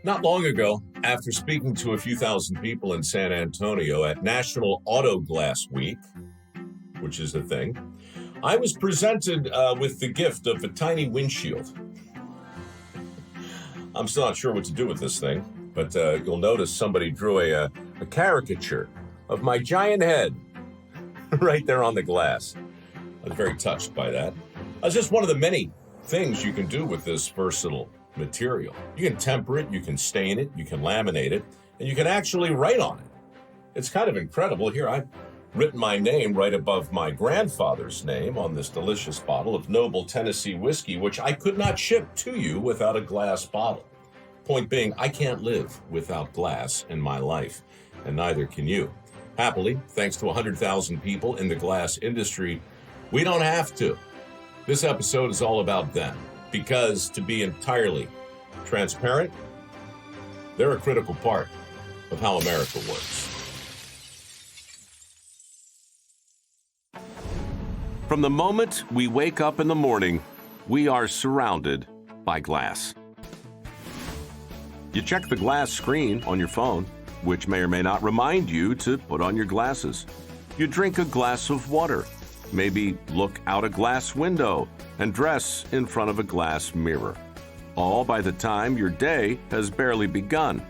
Not long ago, after speaking to a few thousand people in San Antonio at National Auto Glass Week, which is a thing, I was presented with the gift of a tiny windshield. I'm still not sure what to do with this thing, but you'll notice somebody drew a caricature of my giant head right there on the glass. I was very touched by that. That's just one of the many things you can do with this versatile material. You can temper it, you can stain it, you can laminate it, and you can actually write on it. It's kind of incredible. Here, I've written my name right above my grandfather's name on this delicious bottle of Noble Tennessee whiskey, which I could not ship to you without a glass bottle. Point being, I can't live without glass in my life, and neither can you. Happily, thanks to 100,000 people in the glass industry, we don't have to. This episode is all about them, because to be entirely transparent, they're a critical part of how America works. From the moment we wake up in the morning, we are surrounded by glass. You check the glass screen on your phone, which may or may not remind you to put on your glasses. You drink a glass of water, maybe look out a glass window, and dress in front of a glass mirror. All by the time your day has barely begun.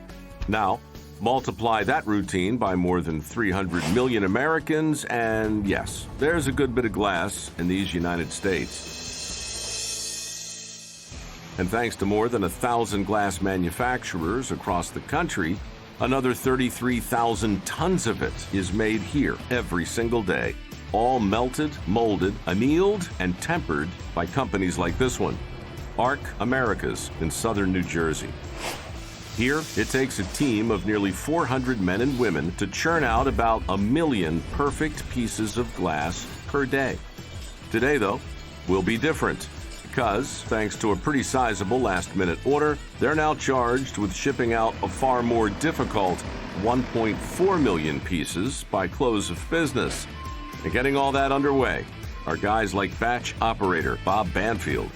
Now, multiply that routine by more than 300 million Americans, and yes, there's a good bit of glass in these United States. And thanks to more than 1,000 glass manufacturers across the country, another 33,000 tons of it is made here every single day. All melted, molded, annealed, and tempered by companies like this one, Arc Americas in southern New Jersey. Here, it takes a team of nearly 400 men and women to churn out about 1 million perfect pieces of glass per day. Today, though, will be different because, thanks to a pretty sizable last-minute order, they're now charged with shipping out a far more difficult 1.4 million pieces by close of business. And getting all that underway are guys like batch operator Bob Banfield.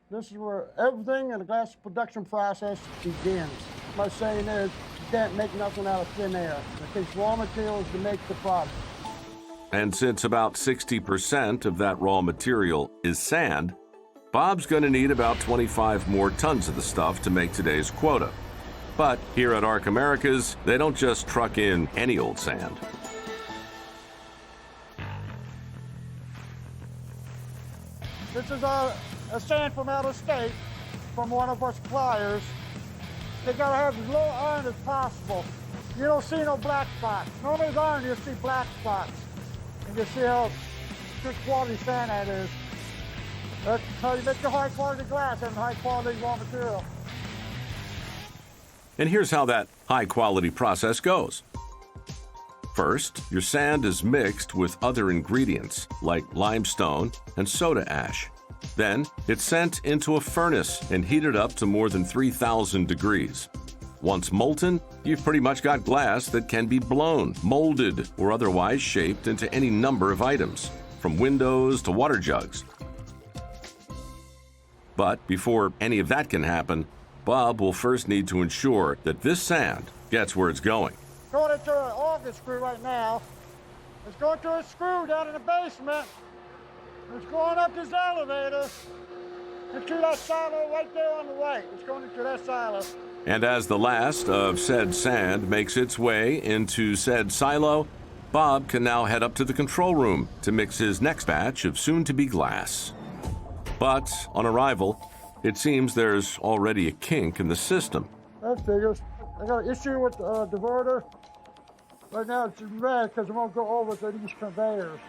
This is where everything in the glass production process begins. My saying is, you can't make nothing out of thin air. It takes raw materials to make the product. And since about 60% of that raw material is sand, Bob's going to need about 25 more tons of the stuff to make today's quota. But here at Arc Americas, they don't just truck in any old sand. This is a sand from out of state, from one of our suppliers. They gotta have as low iron as possible. You don't see no black spots. Normally with iron, you see black spots. And you see how good quality sand that is. That's how you make your high quality glass and high quality raw material. And here's how that high quality process goes. First, your sand is mixed with other ingredients like limestone and soda ash. Then, it's sent into a furnace and heated up to more than 3,000 degrees. Once molten, you've pretty much got glass that can be blown, molded, or otherwise shaped into any number of items, from windows to water jugs. But before any of that can happen, Bob will first need to ensure that this sand gets where it's going. Going into an auger screw right now. It's going to a screw down in the basement. It's going up this elevator into that silo right there on the right. It's going into that silo. And as the last of said sand makes its way into said silo, Bob can now head up to the control room to mix his next batch of soon-to-be glass. But on arrival, it seems there's already a kink in the system. That figures. I got an issue with the diverter. Right now it's red because it won't go over to these conveyors.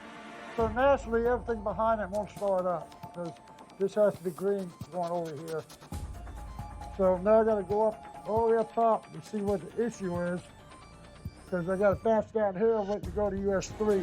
So naturally everything behind it won't start up because this has to be green going over here. So now I got to go up all the way up top to see what the issue is because I got to bounce down here waiting to go to US 3.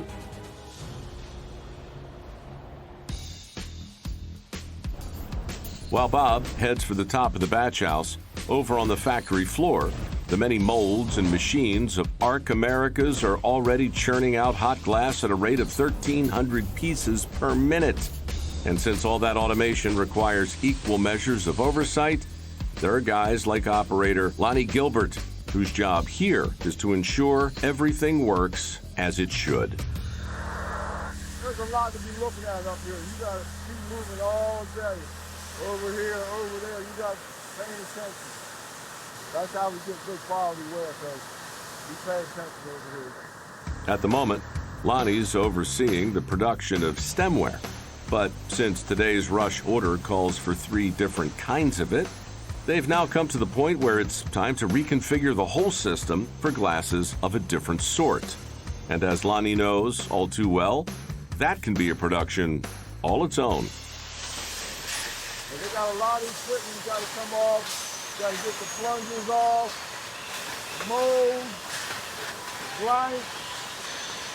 While Bob heads for the top of the batch house, over on the factory floor, the many molds and machines of Arc Americas are already churning out hot glass at a rate of 1,300 pieces per minute. And since all that automation requires equal measures of oversight, there are guys like operator Lonnie Gilbert, whose job here is to ensure everything works as it should. There's a lot to be looking at up here. You got to keep moving all day. Over here, over there, you got to pay attention. That's how we get good quality wear, because we pay attention over here. At the moment, Lonnie's overseeing the production of stemware. But since today's rush order calls for 3 different kinds of it, they've now come to the point where it's time to reconfigure the whole system for glasses of a different sort. And as Lonnie knows all too well, that can be a production all its own. And they got a lot of equipment you got to come off. You got to get the plungers off, mold, blank.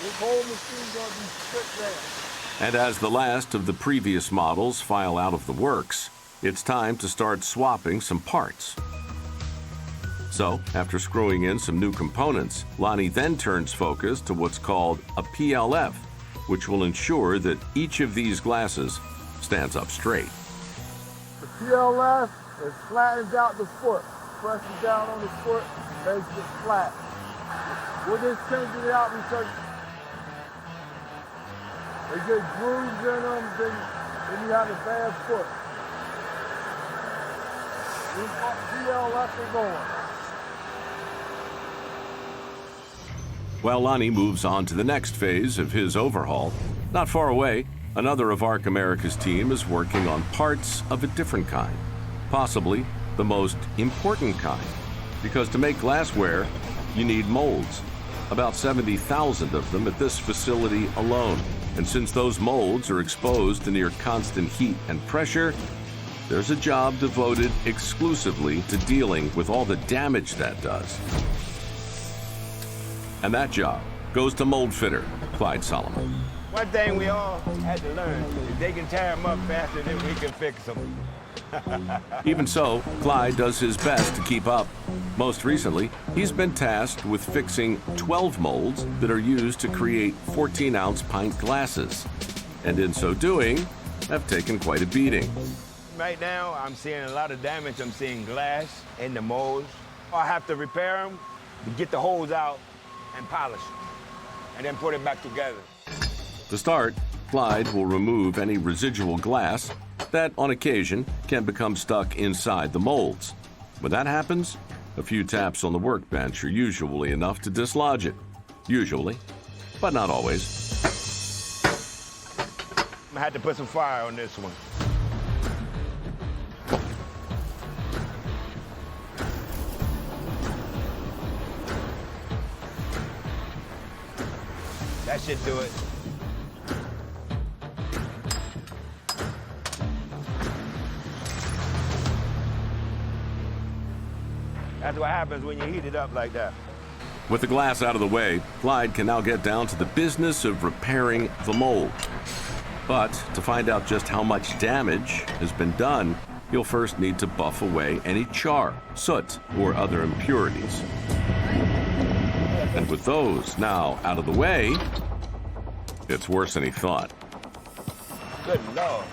This whole machine's going to be stripped down. And as the last of the previous models file out of the works, it's time to start swapping some parts. So, after screwing in some new components, Lonnie then turns focus to what's called a PLF, which will ensure that each of these glasses stands up straight. The PLF, it flattens out the foot, presses down on the foot, makes it flat. We're just changing it out because they get grooves in them, then you have a bad foot. PLF is going. While Lonnie moves on to the next phase of his overhaul, not far away, another of Arc America's team is working on parts of a different kind, possibly the most important kind, because to make glassware, you need molds, about 70,000 of them at this facility alone. And since those molds are exposed to near constant heat and pressure, there's a job devoted exclusively to dealing with all the damage that does. And that job goes to mold fitter Clyde Solomon. One thing we all had to learn is they can tear them up faster than we can fix them. Even so, Clyde does his best to keep up. Most recently, he's been tasked with fixing 12 molds that are used to create 14-ounce pint glasses. And in so doing, have taken quite a beating. Right now, I'm seeing a lot of damage. I'm seeing glass in the molds. I have to repair them, get the holes out, and polish them, and then put it back together. To start, Clyde will remove any residual glass that, on occasion, can become stuck inside the molds. When that happens, a few taps on the workbench are usually enough to dislodge it. Usually, but not always. I had to put some fire on this one. That should do it. That's what happens when you heat it up like that. With the glass out of the way, Clyde can now get down to the business of repairing the mold. But to find out just how much damage has been done, you'll first need to buff away any char, soot, or other impurities. And with those now out of the way, it's worse than he thought. Good Lord.